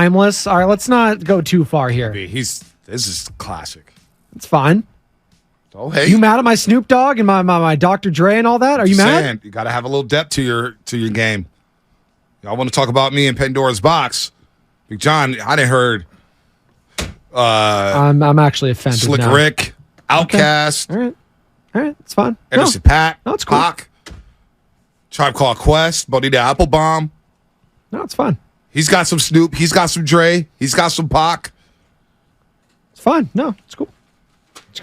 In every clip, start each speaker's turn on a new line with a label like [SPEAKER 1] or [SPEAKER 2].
[SPEAKER 1] Timeless. All right, let's not go too far here.
[SPEAKER 2] This is classic.
[SPEAKER 1] It's fine.
[SPEAKER 2] Oh, hey.
[SPEAKER 1] You mad at my Snoop Dogg and my Dr. Dre and all that? Are you mad?
[SPEAKER 2] You got to have a little depth to your game. Y'all want to talk about me and Pandora's Box? Big John, I didn't heard.
[SPEAKER 1] I'm actually offended.
[SPEAKER 2] Slick
[SPEAKER 1] now.
[SPEAKER 2] Rick, Outkast.
[SPEAKER 1] Okay. All right, it's fine.
[SPEAKER 2] Anderson .Paak.
[SPEAKER 1] No, it's cool.
[SPEAKER 2] Pac, Tribe Called Quest, Bonita Applebum.
[SPEAKER 1] No, it's fine.
[SPEAKER 2] He's got some Snoop. He's got some Dre. He's got some Pac.
[SPEAKER 1] It's fine. No, it's cool.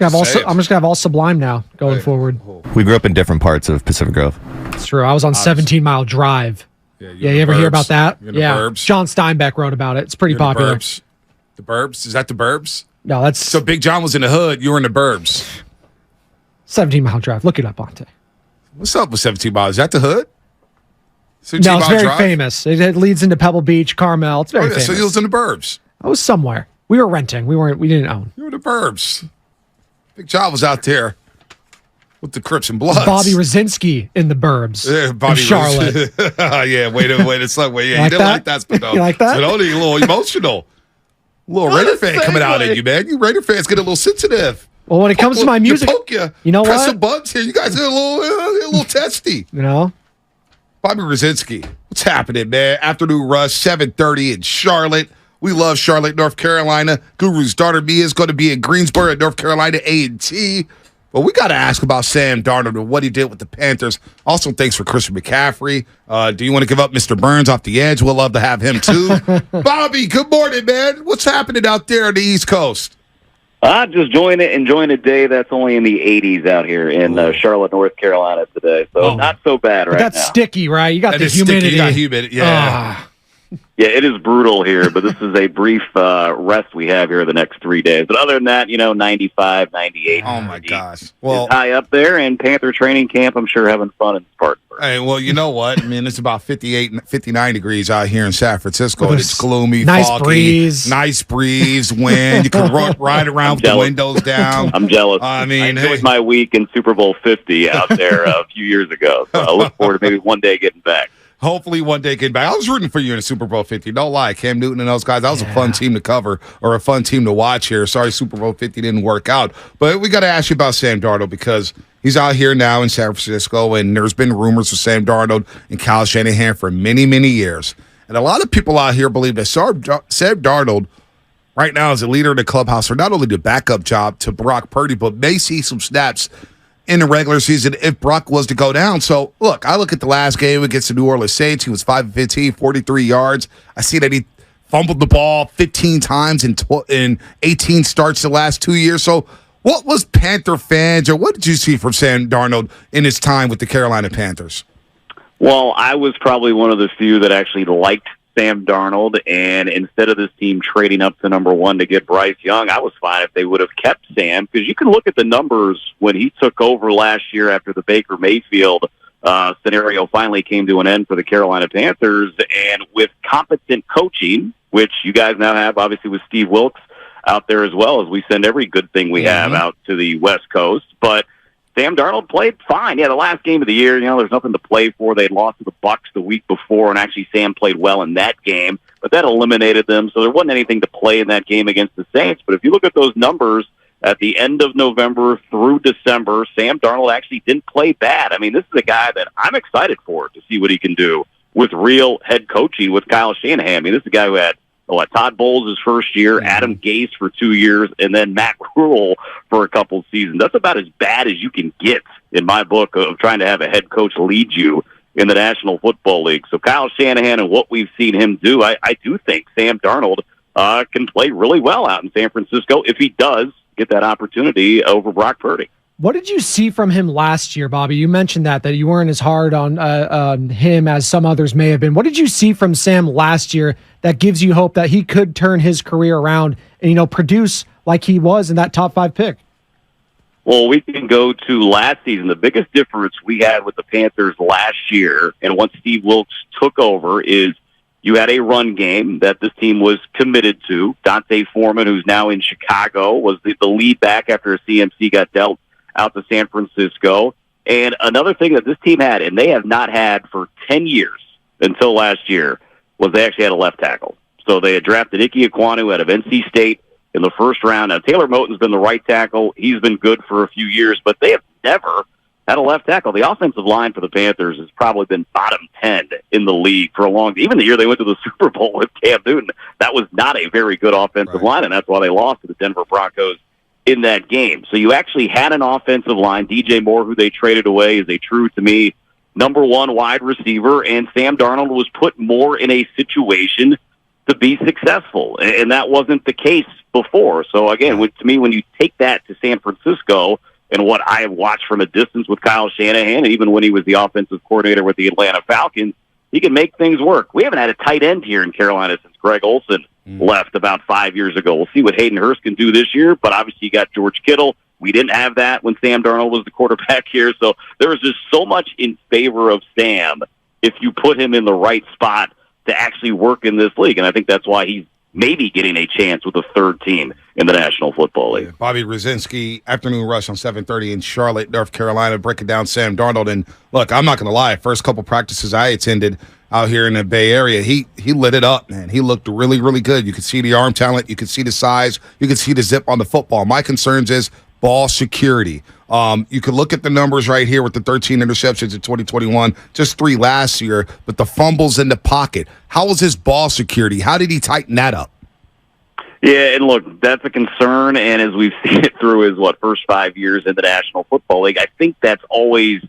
[SPEAKER 1] I'm just gonna have all Sublime now going forward.
[SPEAKER 3] We grew up in different parts of Pacific Grove.
[SPEAKER 1] It's true. I was on 17 Mile Drive.
[SPEAKER 2] Yeah,
[SPEAKER 1] you ever hear about that?
[SPEAKER 2] Yeah.
[SPEAKER 1] Burbs. John Steinbeck wrote about it. It's pretty popular.
[SPEAKER 2] The Burbs? Is that the Burbs?
[SPEAKER 1] No, that's...
[SPEAKER 2] So Big John was in the hood. You were in the Burbs.
[SPEAKER 1] 17 Mile Drive. Look it up, Ante.
[SPEAKER 2] What's up with 17 Mile? Is that the hood?
[SPEAKER 1] No, it's very famous. It leads into Pebble Beach, Carmel. It's very famous.
[SPEAKER 2] So you was in the Burbs.
[SPEAKER 1] I was somewhere. We were renting. We didn't own.
[SPEAKER 2] You were in the Burbs. Big John was out there with the Crips and Bloods.
[SPEAKER 1] Bobby Rosinski in the Burbs.
[SPEAKER 2] Yeah, Bobby
[SPEAKER 1] in Charlotte.
[SPEAKER 2] Yeah, wait a second. Yeah, you didn't like that. No.
[SPEAKER 1] You like that?
[SPEAKER 2] So only a little emotional. A little Raider fan coming out at you, man. You Raider fans get a little sensitive.
[SPEAKER 1] Well, when it comes to my music,
[SPEAKER 2] you
[SPEAKER 1] know
[SPEAKER 2] press
[SPEAKER 1] what?
[SPEAKER 2] some buttons here. You guys get a little testy.
[SPEAKER 1] You know?
[SPEAKER 2] Bobby Rosinski, what's happening, man? Afternoon Rush, 7:30 in Charlotte. We love Charlotte, North Carolina. Guru's daughter Mia is going to be in Greensboro, North Carolina, A&T. But we got to ask about Sam Darnold and what he did with the Panthers. Also, thanks for Christian McCaffrey. Do you want to give up Mr. Burns off the edge? We'll love to have him, too. Bobby, good morning, man. What's happening out there on the East Coast?
[SPEAKER 4] Just enjoying a day that's only in the 80s out here in Charlotte, North Carolina today. So not so bad right now.
[SPEAKER 1] That's sticky, right? You got the humidity.
[SPEAKER 2] Sticky. You got humidity, yeah.
[SPEAKER 4] Yeah, it is brutal here, but this is a brief rest we have here the next 3 days. But other than that, 95, 98.
[SPEAKER 2] Oh, my gosh.
[SPEAKER 4] Well, high up there, and Panther training camp, I'm sure having fun in Spartanburg.
[SPEAKER 2] Hey, well, you know what? I mean, it's about 58, 59 degrees out here in San Francisco, and it's gloomy, foggy. Nice breeze, wind. You can ride around with the windows down.
[SPEAKER 4] I'm jealous.
[SPEAKER 2] I mean,
[SPEAKER 4] I enjoyed my week in Super Bowl 50 out there a few years ago, so I look forward to maybe one day getting back.
[SPEAKER 2] Hopefully one day getting back. I was rooting for you in the Super Bowl 50. Don't lie. Cam Newton and those guys, that was a fun team to cover or a fun team to watch here. Sorry Super Bowl 50 didn't work out. But we got to ask you about Sam Darnold because he's out here now in San Francisco, and there's been rumors of Sam Darnold and Kyle Shanahan for many, many years. And a lot of people out here believe that Sam Darnold right now is a leader in the clubhouse for not only the backup job to Brock Purdy, but may see some snaps in the regular season if Brock was to go down. So, look, I look at the last game against the New Orleans Saints. He was 5-15, 43 yards. I see that he fumbled the ball 15 times in 18 starts the last 2 years. So, what was Panther fans, or what did you see from Sam Darnold in his time with the Carolina Panthers?
[SPEAKER 4] Well, I was probably one of the few that actually liked Sam Darnold, and instead of this team trading up to number one to get Bryce Young, I was fine if they would have kept Sam, because you can look at the numbers when he took over last year after the Baker Mayfield scenario finally came to an end for the Carolina Panthers, and with competent coaching, which you guys now have, obviously with Steve Wilkes out there as well, as we send every good thing we have out to the West Coast, but Sam Darnold played fine. Yeah, the last game of the year, there's nothing to play for. They'd lost to the Bucs the week before, and actually Sam played well in that game, but that eliminated them, so there wasn't anything to play in that game against the Saints. But if you look at those numbers at the end of November through December, Sam Darnold actually didn't play bad. I mean, this is a guy that I'm excited for to see what he can do with real head coaching with Kyle Shanahan. I mean, this is a guy who had Todd Bowles his first year, Adam Gase for 2 years, and then Matt Rule for a couple seasons. That's about as bad as you can get in my book of trying to have a head coach lead you in the National Football League. So Kyle Shanahan and what we've seen him do, I do think Sam Darnold can play really well out in San Francisco if he does get that opportunity over Brock Purdy.
[SPEAKER 1] What did you see from him last year, Bobby? You mentioned that you weren't as hard on him as some others may have been. What did you see from Sam last year that gives you hope that he could turn his career around and, produce like he was in that top 5 pick?
[SPEAKER 4] Well, we can go to last season. The biggest difference we had with the Panthers last year and once Steve Wilkes took over is you had a run game that this team was committed to. Dante Foreman, who's now in Chicago, was the lead back after a CMC got dealt out to San Francisco. And another thing that this team had, and they have not had for 10 years until last year, was they actually had a left tackle. So they had drafted Ike Ekwonu out of NC State in the first round. Now, Taylor Moton's been the right tackle. He's been good for a few years, but they have never had a left tackle. The offensive line for the Panthers has probably been bottom 10 in the league for a long time. Even the year they went to the Super Bowl with Cam Newton, that was not a very good offensive line, and that's why they lost to the Denver Broncos in that game. So you actually had an offensive line. DJ Moore, who they traded away, is a true, to me, number one wide receiver, and Sam Darnold was put more in a situation to be successful, and that wasn't the case before. So again, to me, when you take that to San Francisco and what I have watched from a distance with Kyle Shanahan, and even when he was the offensive coordinator with the Atlanta Falcons, he can make things work. We haven't had a tight end here in Carolina since Greg Olsen left about 5 years ago. We'll see what Hayden Hurst can do this year, but obviously you got George Kittle. We didn't have that when Sam Darnold was the quarterback here, so there was just so much in favor of Sam if you put him in the right spot to actually work in this league, and I think that's why he's maybe getting a chance with a third team in the National Football League.
[SPEAKER 2] Bobby Rosinski, Afternoon Rush on 7:30 in Charlotte, North Carolina, breaking down Sam Darnold. And look, I'm not going to lie, first couple practices I attended out here in the Bay Area, he lit it up, man. He looked really, really good. You could see the arm talent. You could see the size. You could see the zip on the football. My concerns is ball security. You could look at the numbers right here with the 13 interceptions in 2021, just 3 last year, but the fumbles in the pocket. How was his ball security? How did he tighten that up?
[SPEAKER 4] Yeah, and look, that's a concern, and as we've seen it through his, first 5 years in the National Football League, I think that's always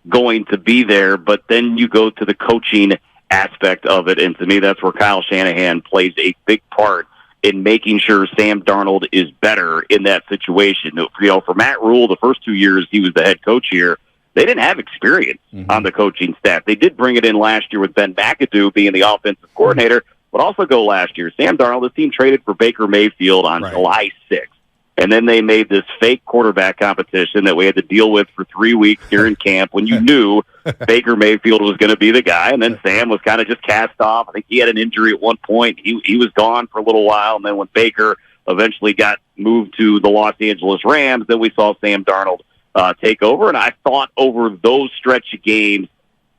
[SPEAKER 4] going to be there, but then you go to the coaching aspect of it, and to me, that's where Kyle Shanahan plays a big part in making sure Sam Darnold is better in that situation. For Matt Rule, the first 2 years he was the head coach here, they didn't have experience on the coaching staff. They did bring it in last year with Ben McAdoo being the offensive coordinator, but also go last year. Sam Darnold, this team traded for Baker Mayfield on July 6th. And then they made this fake quarterback competition that we had to deal with for 3 weeks during camp when you knew Baker Mayfield was going to be the guy. And then Sam was kind of just cast off. I think he had an injury at one point. He was gone for a little while. And then when Baker eventually got moved to the Los Angeles Rams, then we saw Sam Darnold take over. And I thought over those stretch of games,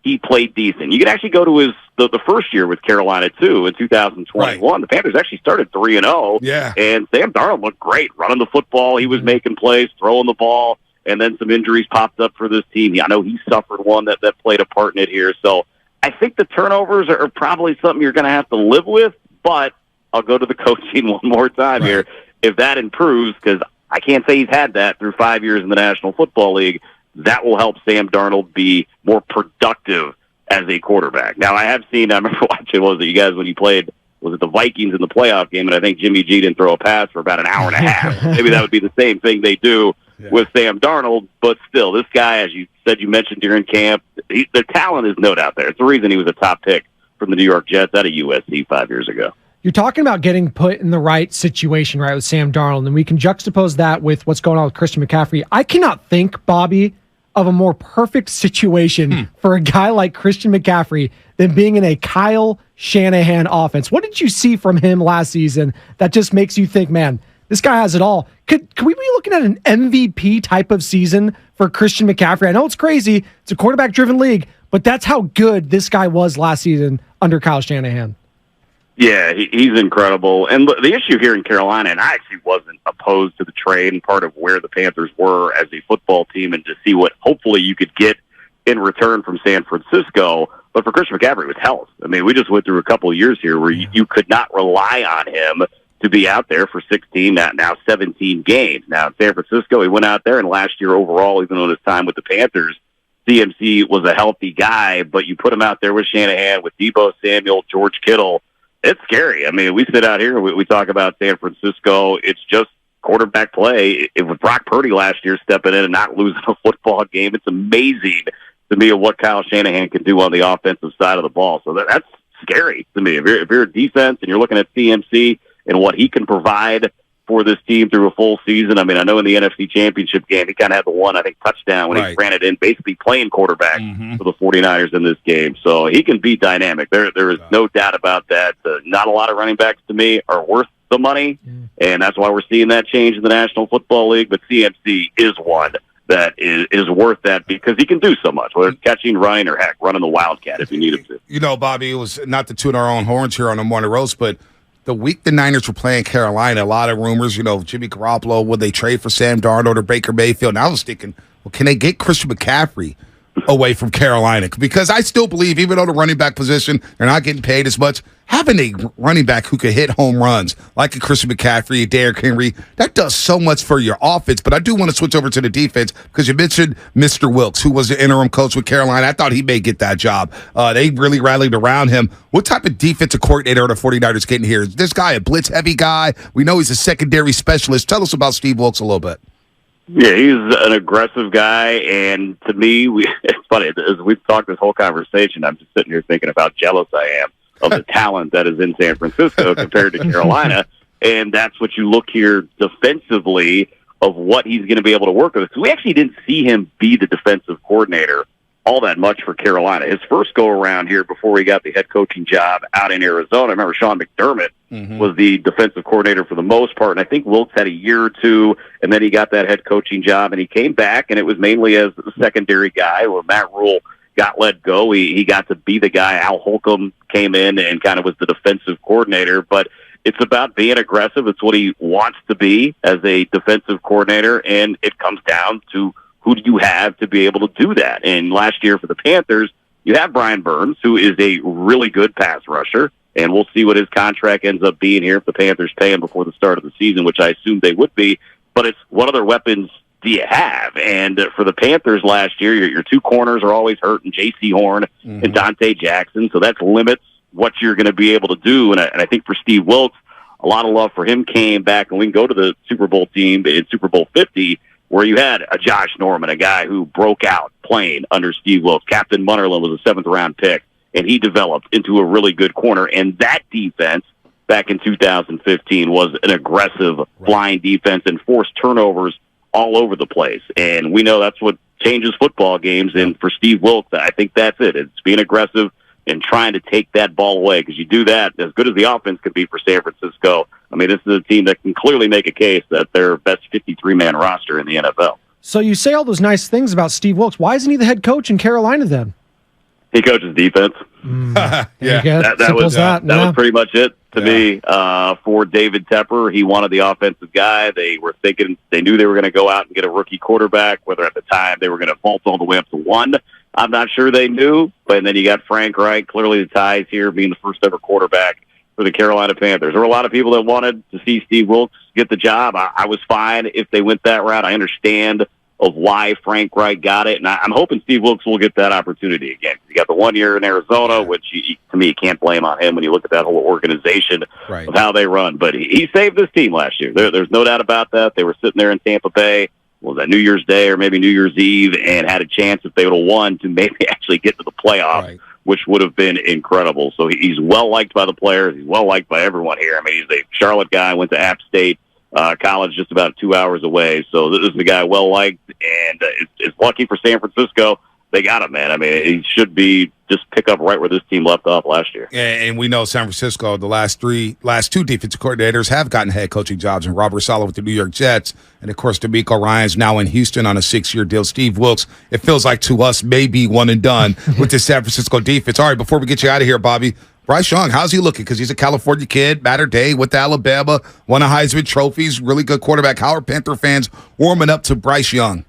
[SPEAKER 4] he played decent. You could actually go to the first year with Carolina, too, in 2021. Right. The Panthers actually started 3-0.
[SPEAKER 2] Yeah.
[SPEAKER 4] And Sam Darnold looked great running the football. He was making plays, throwing the ball, and then some injuries popped up for this team. I know he suffered one that played a part in it here. So I think the turnovers are probably something you're going to have to live with, but I'll go to the coaching one more time here. If that improves, because I can't say he's had that through 5 years in the National Football League, that will help Sam Darnold be more productive as a quarterback. Now, I remember watching, you guys, when you played, was it the Vikings in the playoff game, and I think Jimmy G didn't throw a pass for about an hour and a half. Maybe that would be the same thing they do with Sam Darnold, but still, this guy, as you said, you mentioned during camp, the talent is no doubt there. It's the reason he was a top pick from the New York Jets out of USC 5 years ago.
[SPEAKER 1] You're talking about getting put in the right situation, right, with Sam Darnold, and we can juxtapose that with what's going on with Christian McCaffrey. I cannot think, Bobby, of a more perfect situation for a guy like Christian McCaffrey than being in a Kyle Shanahan offense. What did you see from him last season that just makes you think, man, this guy has it all? Could we be looking at an MVP type of season for Christian McCaffrey? I know it's crazy. It's a quarterback-driven league, but that's how good this guy was last season under Kyle Shanahan.
[SPEAKER 4] Yeah, he's incredible. And the issue here in Carolina, and I actually wasn't opposed to the trade and part of where the Panthers were as a football team and to see what hopefully you could get in return from San Francisco. But for Christian McCaffrey, it was health. I mean, we just went through a couple of years here where you could not rely on him to be out there for 16, now 17 games. Now, in San Francisco, he went out there, and last year overall, even on his time with the Panthers, CMC was a healthy guy, but you put him out there with Shanahan, with Deebo Samuel, George Kittle. It's scary. I mean, we sit out here, we talk about San Francisco. It's just quarterback play. With Brock Purdy last year stepping in and not losing a football game, it's amazing to me of what Kyle Shanahan can do on the offensive side of the ball. So that's scary to me. If you're a defense and you're looking at CMC and what he can provide for this team through a full season. I mean, I know in the NFC Championship game, he kind of had the one, I think, touchdown when he ran it in, basically playing quarterback for the 49ers in this game. So he can be dynamic. There is no doubt about that. Not a lot of running backs, to me, are worth the money, and that's why we're seeing that change in the National Football League. But CMC is one that is worth that because he can do so much, whether it's catching, running, or, heck, running the Wildcat if you need him to.
[SPEAKER 2] You know, Bobby, it was not to toot our own horns here on the morning roast, but the week the Niners were playing Carolina, a lot of rumors, Jimmy Garoppolo, would they trade for Sam Darnold or Baker Mayfield? And I was thinking, well, can they get Christian McCaffrey away from Carolina? Because I still believe, even though the running back position, they're not getting paid as much, having a running back who could hit home runs like a Christian McCaffrey, a Derrick Henry, that does so much for your offense. But I do want to switch over to the defense because you mentioned Mr. Wilkes, who was the interim coach with Carolina. I thought he may get that job. They really rallied around him. What type of defensive coordinator are the 49ers getting here? Is this guy a blitz-heavy guy? We know he's a secondary specialist. Tell us about Steve Wilkes a little bit.
[SPEAKER 4] Yeah, he's an aggressive guy, and to me, it's funny, as we've talked this whole conversation, I'm just sitting here thinking about how jealous I am of the talent that is in San Francisco compared to Carolina, and that's what you look here defensively of what he's going to be able to work with. So we actually didn't see him be the defensive coordinator all that much for Carolina. His first go-around here before he got the head coaching job out in Arizona, I remember Sean McDermott was the defensive coordinator for the most part, and I think Wilkes had a year or two, and then he got that head coaching job, and he came back, and it was mainly as the secondary guy where Matt Rule got let go. He got to be the guy. Al Holcomb came in and kind of was the defensive coordinator, but it's about being aggressive. It's what he wants to be as a defensive coordinator, and it comes down to who do you have to be able to do that? And last year for the Panthers, you have Brian Burns, who is a really good pass rusher, and we'll see what his contract ends up being here if the Panthers pay him before the start of the season, which I assume they would be. But it's what other weapons do you have? And for the Panthers last year, your two corners are always hurt, and J.C. Horn and Dante Jackson, so that limits what you're going to be able to do. And I think for Steve Wilkes, a lot of love for him came back, and we can go to the Super Bowl team in Super Bowl 50, where you had a Josh Norman, a guy who broke out playing under Steve Wilkes. Captain Munnerlyn was a seventh-round pick, and he developed into a really good corner. And that defense back in 2015 was an aggressive, flying defense and forced turnovers all over the place. And we know that's what changes football games. And for Steve Wilkes, I think that's it. It's being aggressive and trying to take that ball away, because you do that, as good as the offense could be for San Francisco, I mean, this is a team that can clearly make a case that they're best 53-man roster in the NFL.
[SPEAKER 1] So you say all those nice things about Steve Wilkes. Why isn't he the head coach in Carolina then?
[SPEAKER 4] He coaches defense.
[SPEAKER 2] Yeah,
[SPEAKER 4] that was pretty much it to me. For David Tepper, he wanted the offensive guy. They were thinking, they knew they were going to go out and get a rookie quarterback, whether at the time they were going to vault all the way up to one. I'm not sure they knew, but then you got Frank Reich, clearly the ties here, being the first ever quarterback for the Carolina Panthers. There were a lot of people that wanted to see Steve Wilkes get the job. I was fine if they went that route. I understand of why Frank Reich got it, and I'm hoping Steve Wilkes will get that opportunity again. He got the 1 year in Arizona, which to me, you can't blame on him when you look at that whole organization of how they run. But he saved this team last year. There's no doubt about that. They were sitting there in Tampa Bay, was that New Year's Day or maybe New Year's Eve, and had a chance, if they would have won, to maybe actually get to the playoffs, which would have been incredible. So he's well-liked by the players. He's well-liked by everyone here. I mean, he's a Charlotte guy, went to App State College just about 2 hours away. So this is a guy well-liked, and it's lucky for San Francisco. They got him, man. I mean, he should be just pick up right where this team left off last year.
[SPEAKER 2] And we know San Francisco, the last two defensive coordinators have gotten head coaching jobs, and Robert Saleh with the New York Jets, and of course DeMeco Ryans now in Houston on a 6-year deal. Steve Wilkes, it feels like to us, maybe one and done with the San Francisco defense. All right, before we get you out of here, Bobby, Bryce Young, how's he looking? Because he's a California kid, Matter Day with Alabama, won a Heisman trophies, really good quarterback. How are Panther fans warming up to Bryce Young?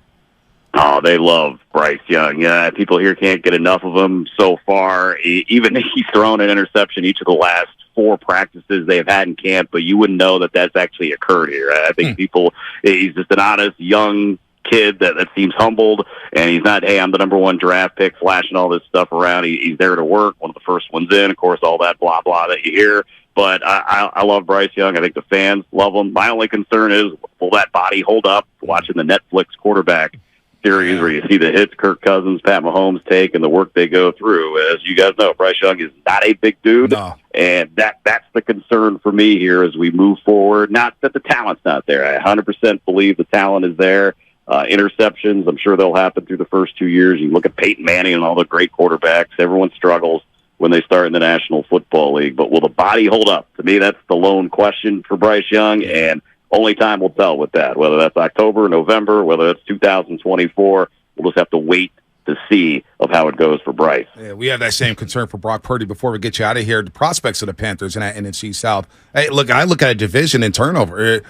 [SPEAKER 4] Oh, they love Bryce Young. Yeah, people here can't get enough of him so far. Even he's thrown an interception each of the last 4 practices they've had in camp, but you wouldn't know that that's actually occurred here. I think he's just an honest, young kid that seems humbled, and he's not, hey, I'm the number 1 draft pick, flashing all this stuff around. He's there to work, one of the first ones in, of course, all that blah, blah that you hear. But I love Bryce Young. I think the fans love him. My only concern is, will that body hold up watching the Netflix quarterback series where you see the hits Kirk Cousins, Pat Mahomes take, and the work they go through? As you guys know, Bryce Young is not a big dude, and that's the concern for me here as we move forward. Not that the talent's not there. I 100% believe the talent is there. Interceptions, I'm sure they'll happen through the first 2 years. You look at Peyton Manning and all the great quarterbacks. Everyone struggles when they start in the National Football League. But will the body hold up? To me, that's the lone question for Bryce Young, and only time will tell with that, whether that's October, November, whether that's 2024. We'll just have to wait to see of how it goes for Bryce.
[SPEAKER 2] Yeah, we have that same concern for Brock Purdy. Before we get you out of here, the prospects of the Panthers in that NFC South. Hey, look, I look at a division in turnover.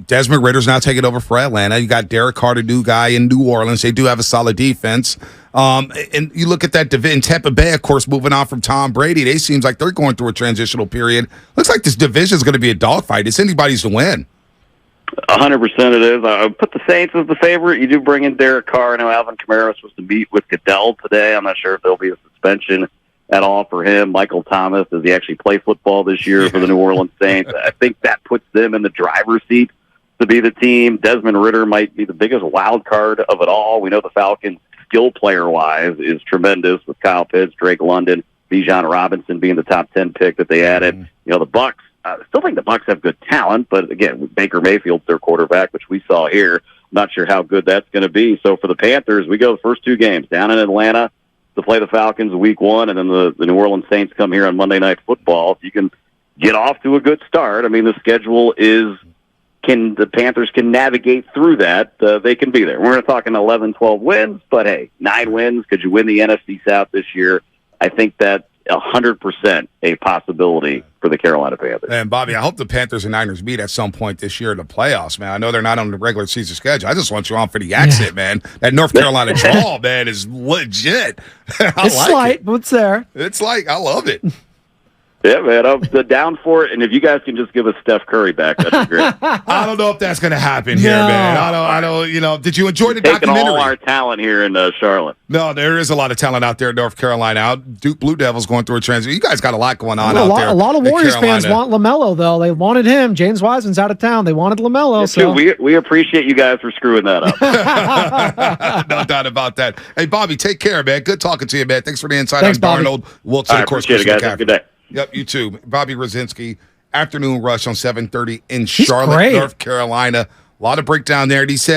[SPEAKER 2] Desmond Ritter's now taking over for Atlanta. You got Derek Carr, new guy in New Orleans. They do have a solid defense. And you look at that division. Tampa Bay, of course, moving on from Tom Brady. They seems like they're going through a transitional period. Looks like this division is going to be a dogfight. It's anybody's to win.
[SPEAKER 4] 100% it is. I would put the Saints as the favorite. You do bring in Derek Carr. I know Alvin Kamara was supposed to meet with Goodell today. I'm not sure if there'll be a suspension at all for him. Michael Thomas, does he actually play football this year for the New Orleans Saints? I think that puts them in the driver's seat to be the team. Desmond Ridder might be the biggest wild card of it all. We know the Falcons, skill player-wise, is tremendous with Kyle Pitts, Drake London, Bijan Robinson being the top 10 pick that they added. You know, the Bucs, I still think the Bucs have good talent, but again, Baker Mayfield's their quarterback, which we saw here. Not sure how good that's going to be. So for the Panthers, we go the first two games down in Atlanta to play the Falcons week 1, and then the New Orleans Saints come here on Monday Night Football. If you can get off to a good start, I mean, the schedule is, the Panthers can navigate through that. They can be there. We're not talking 11, 12 wins, but hey, 9 wins. Could you win the NFC South this year? I think that's 100% a possibility for the Carolina Panthers.
[SPEAKER 2] And Bobby, I hope the Panthers and Niners meet at some point this year in the playoffs, man. I know they're not on the regular season schedule. I just want you on for the accent, man. That North Carolina drawl, man, is legit.
[SPEAKER 1] It's slight, but it's there.
[SPEAKER 2] It's like, I love it.
[SPEAKER 4] Yeah, man, I'm down for it. And if you guys can just give us Steph Curry back, that'd be great.
[SPEAKER 2] I don't know if that's going to happen here, man. I don't, you know, did you enjoy the
[SPEAKER 4] taking
[SPEAKER 2] documentary?
[SPEAKER 4] all our talent here in Charlotte.
[SPEAKER 2] No, there is a lot of talent out there in North Carolina. Duke Blue Devils going through a transition. You guys got a lot going on out there.
[SPEAKER 1] A lot of Warriors fans want LaMelo, though. They wanted him. James Wiseman's out of town. They wanted LaMelo.
[SPEAKER 4] Yeah, so we appreciate you guys for screwing that
[SPEAKER 2] up. No doubt about that. Hey, Bobby, take care, man. Good talking to you, man. Thanks for the insight on Darnold. Wilkes, of course.
[SPEAKER 4] Appreciate it, guys. Have a good day.
[SPEAKER 2] Yep, you too. Bobby Rosinski, Afternoon Rush on 7:30 in Charlotte, North Carolina. A lot of breakdown there. And he said,